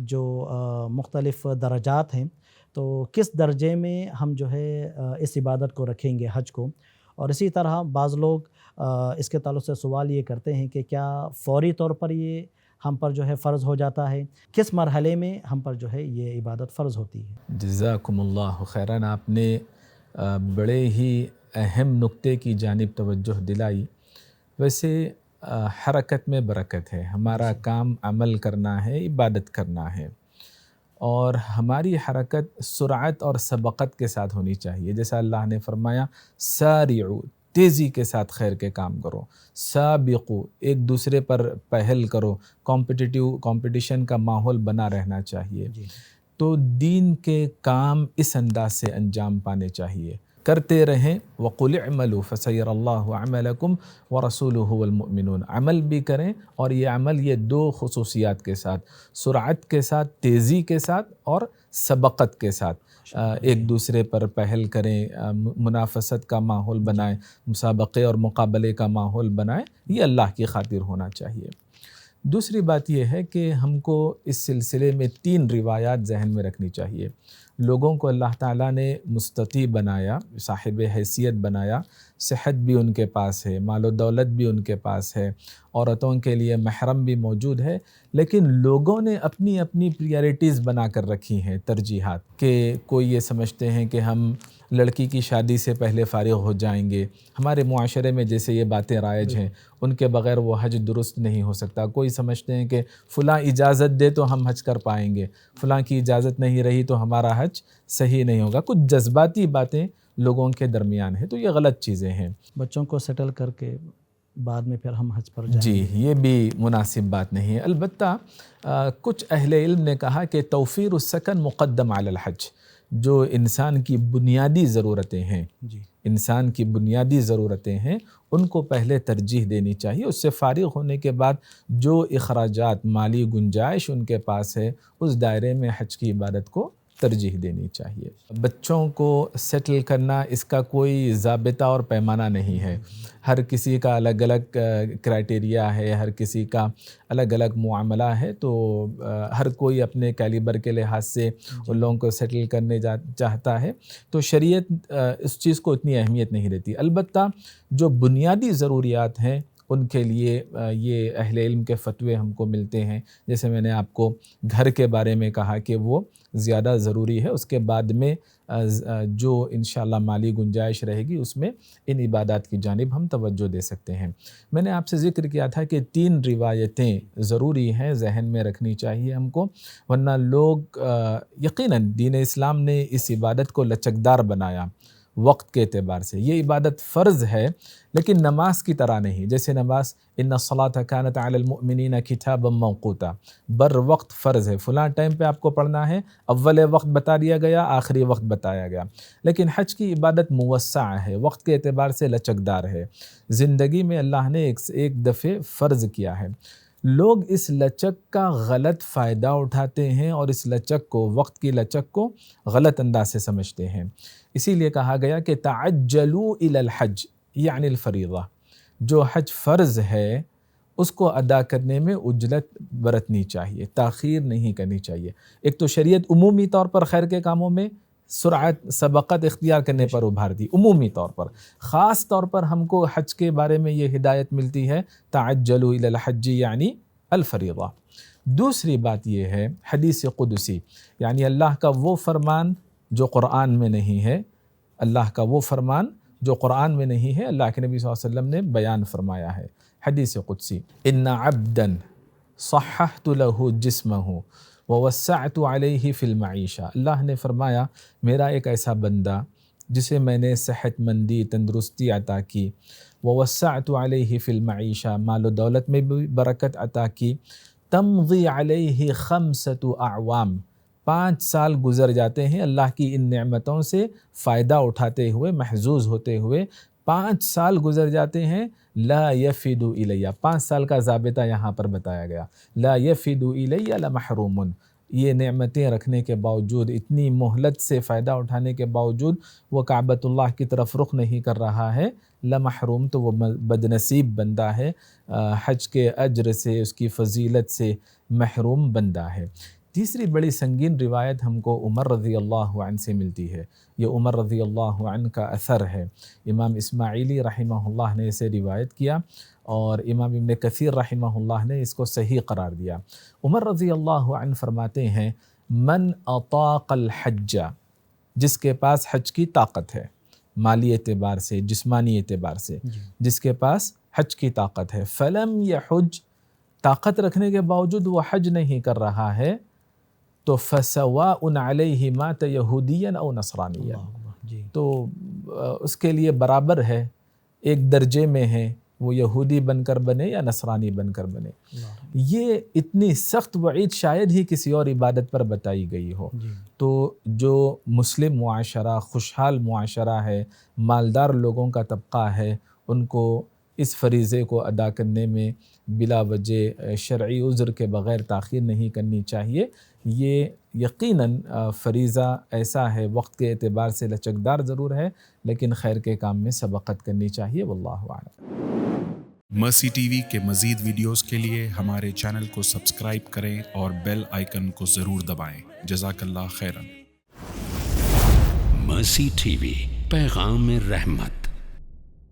جو مختلف درجات ہیں، تو کس درجے میں ہم جو ہے اس عبادت کو رکھیں گے حج کو؟ اور اسی طرح بعض لوگ اس کے تعلق سے سوال یہ کرتے ہیں کہ کیا فوری طور پر یہ ہم پر جو ہے فرض ہو جاتا ہے؟ کس مرحلے میں ہم پر جو ہے یہ عبادت فرض ہوتی ہے؟ جزاکم اللہ خیراً، آپ نے بڑے ہی اہم نقطے کی جانب توجہ دلائی۔ ویسے حرکت میں برکت ہے، ہمارا کام عمل کرنا ہے، عبادت کرنا ہے، اور ہماری حرکت سرعت اور سبقت کے ساتھ ہونی چاہیے۔ جیسا اللہ نے فرمایا سارعوا، تیزی کے ساتھ خیر کے کام کرو، سابقوا، ایک دوسرے پر پہل کرو، کمپٹیشن کا ماحول بنا رہنا چاہیے۔ تو دین کے کام اس انداز سے انجام پانے چاہیے، کرتے رہیں۔ وَقُلِ اعْمَلُوا فَسَيَرَى اللَّهُ عَمَلَكُمْ وَرَسُولُهُ وَالْمُؤْمِنُونَ، عمل بھی کریں، اور یہ عمل یہ دو خصوصیات کے ساتھ، سرعت کے ساتھ، تیزی کے ساتھ، اور سبقت کے ساتھ ایک دوسرے پر پہل کریں، منافست کا ماحول بنائیں، مسابقے اور مقابلے کا ماحول بنائیں، یہ اللہ کی خاطر ہونا چاہیے۔ دوسری بات یہ ہے کہ ہم کو اس سلسلے میں 3 روایات ذہن میں رکھنی چاہیے۔ لوگوں کو اللہ تعالیٰ نے مستطیع بنایا، صاحب حیثیت بنایا، صحت بھی ان کے پاس ہے، مال و دولت بھی ان کے پاس ہے، عورتوں کے لیے محرم بھی موجود ہے، لیکن لوگوں نے اپنی اپنی پریارٹیز بنا کر رکھی ہیں، ترجیحات، کہ کوئی یہ سمجھتے ہیں کہ ہم لڑکی کی شادی سے پہلے فارغ ہو جائیں گے۔ ہمارے معاشرے میں جیسے یہ باتیں رائج ہیں، ان کے بغیر وہ حج درست نہیں ہو سکتا۔ کوئی سمجھتے ہیں کہ فلاں اجازت دے تو ہم حج کر پائیں گے، فلاں کی اجازت نہیں رہی تو ہمارا حج صحیح نہیں ہوگا۔ کچھ جذباتی باتیں لوگوں کے درمیان ہیں، تو یہ غلط چیزیں ہیں۔ بچوں کو سیٹل کر کے بعد میں پھر ہم حج پر جائیں گے، یہ بھی مناسب بات نہیں ہے۔ البتہ کچھ اہل علم نے کہا کہ توفیر السکن مقدم علی الحج، جو انسان کی بنیادی ضرورتیں ہیں، انسان کی بنیادی ضرورتیں ہیں، ان کو پہلے ترجیح دینی چاہیے۔ اس سے فارغ ہونے کے بعد جو اخراجات، مالی گنجائش ان کے پاس ہے، اس دائرے میں حج کی عبادت کو ترجیح دینی چاہیے۔ بچوں کو سیٹل کرنا، اس کا کوئی ضابطہ اور پیمانہ نہیں ہے۔ ہر کسی کا الگ الگ کرائٹیریا ہے، ہر کسی کا الگ الگ معاملہ ہے، تو ہر کوئی اپنے کیلیبر کے لحاظ سے ان لوگوں کو سیٹل کرنے چاہتا ہے، تو شریعت اس چیز کو اتنی اہمیت نہیں دیتی۔ البتہ جو بنیادی ضروریات ہیں ان کے لیے یہ اہل علم کے فتوے ہم کو ملتے ہیں۔ جیسے میں نے آپ کو گھر کے بارے میں کہا کہ وہ زیادہ ضروری ہے، اس کے بعد میں جو انشاءاللہ مالی گنجائش رہے گی اس میں ان عبادات کی جانب ہم توجہ دے سکتے ہیں۔ میں نے آپ سے ذکر کیا تھا کہ 3 روایتیں ضروری ہیں، ذہن میں رکھنی چاہیے ہم کو، ورنہ لوگ یقیناً دین اسلام نے اس عبادت کو لچکدار بنایا وقت کے اعتبار سے۔ یہ عبادت فرض ہے، لیکن نماز کی طرح نہیں۔ جیسے نماز ان الصلاۃ کانت علی المؤمنین کتابا موقوتا، بر وقت فرض ہے، فلاں ٹائم پہ آپ کو پڑھنا ہے، اول وقت بتا دیا گیا، آخری وقت بتایا گیا۔ لیکن حج کی عبادت موسع ہے، وقت کے اعتبار سے لچکدار ہے، زندگی میں اللہ نے ایک دفعے فرض کیا ہے۔ لوگ اس لچک کا غلط فائدہ اٹھاتے ہیں، اور اس لچک کو، وقت کی لچک کو غلط انداز سے سمجھتے ہیں۔ اسی لیے کہا گیا کہ تعجلوا الی الحج یعنی الفریضہ، جو حج فرض ہے اس کو ادا کرنے میں عجلت برتنی چاہیے، تاخیر نہیں کرنی چاہیے۔ ایک تو شریعت عمومی طور پر خیر کے کاموں میں سرعت، سبقت اختیار کرنے پر ابھار دی، عمومی طور پر۔ خاص طور پر ہم کو حج کے بارے میں یہ ہدایت ملتی ہے، تعجلوا الی الحج یعنی الفریضہ۔ دوسری بات یہ ہے حدیث قدسی، یعنی اللہ کا وہ فرمان جو قرآن میں نہیں ہے، اللہ کا وہ فرمان جو قرآن میں نہیں ہے، اللہ کے نبی صلی اللہ علیہ وسلم نے بیان فرمایا ہے۔ حدیث قدسی، ان عبدا صححت له جسمه ووسعت علیہ فی المعیشہ، اللہ نے فرمایا میرا ایک ایسا بندہ جسے میں نے صحت مندی، تندرستی عطا کی، ووسعت علیہ فی المعیشہ، مال و دولت میں بھی برکت عطا کی، تمضی علیہ 5 اعوام، 5 سال گزر جاتے ہیں اللہ کی ان نعمتوں سے فائدہ اٹھاتے ہوئے، محظوظ ہوتے ہوئے 5 سال گزر جاتے ہیں، لا یفد الیہ، 5 سال کا ضابطہ یہاں پر بتایا گیا، لا یفد الیہ لمحروم، یہ نعمتیں رکھنے کے باوجود، اتنی مہلت سے فائدہ اٹھانے کے باوجود وہ کعبۃ اللہ کی طرف رخ نہیں کر رہا ہے، لمحروم، تو وہ بدنصیب بندہ ہے، حج کے اجر سے، اس کی فضیلت سے محروم بندہ ہے۔ تیسری بڑی سنگین روایت ہم کو عمر رضی اللہ عنہ سے ملتی ہے۔ یہ عمر رضی اللہ عنہ کا اثر ہے۔ امام اسماعیلی رحمہ اللہ نے اسے روایت کیا اور امام ابن کثیر رحمہ اللہ نے اس کو صحیح قرار دیا۔ عمر رضی اللہ عنہ فرماتے ہیں، من اطاق الحج، جس کے پاس حج کی طاقت ہے، مالی اعتبار سے، جسمانی اعتبار سے، جس کے پاس حج کی طاقت ہے، فلم یحج، طاقت رکھنے کے باوجود وہ حج نہیں کر رہا ہے، تو فسواء علیہ مات یہودیا او نصرانیا، تو اس کے لیے برابر ہے، ایک درجے میں ہے، وہ یہودی بن کر بنے یا نصرانی بن کر بنے۔ یہ اتنی سخت وعید شاید ہی کسی اور عبادت پر بتائی گئی ہو۔ تو جو مسلم معاشرہ، خوشحال معاشرہ ہے، مالدار لوگوں کا طبقہ ہے، ان کو اس فریضے کو ادا کرنے میں بلا وجہ شرعی عذر کے بغیر تاخیر نہیں کرنی چاہیے۔ یہ یقیناً فریضہ ایسا ہے، وقت کے اعتبار سے لچکدار ضرور ہے، لیکن خیر کے کام میں سبقت کرنی چاہیے، واللہ اعلم۔ مرسی ٹی وی کے مزید ویڈیوز کے لیے ہمارے چینل کو سبسکرائب کریں اور بیل آئیکن کو ضرور دبائیں۔ جزاک اللہ خیرن۔ مرسی ٹی وی، پیغام رحمت۔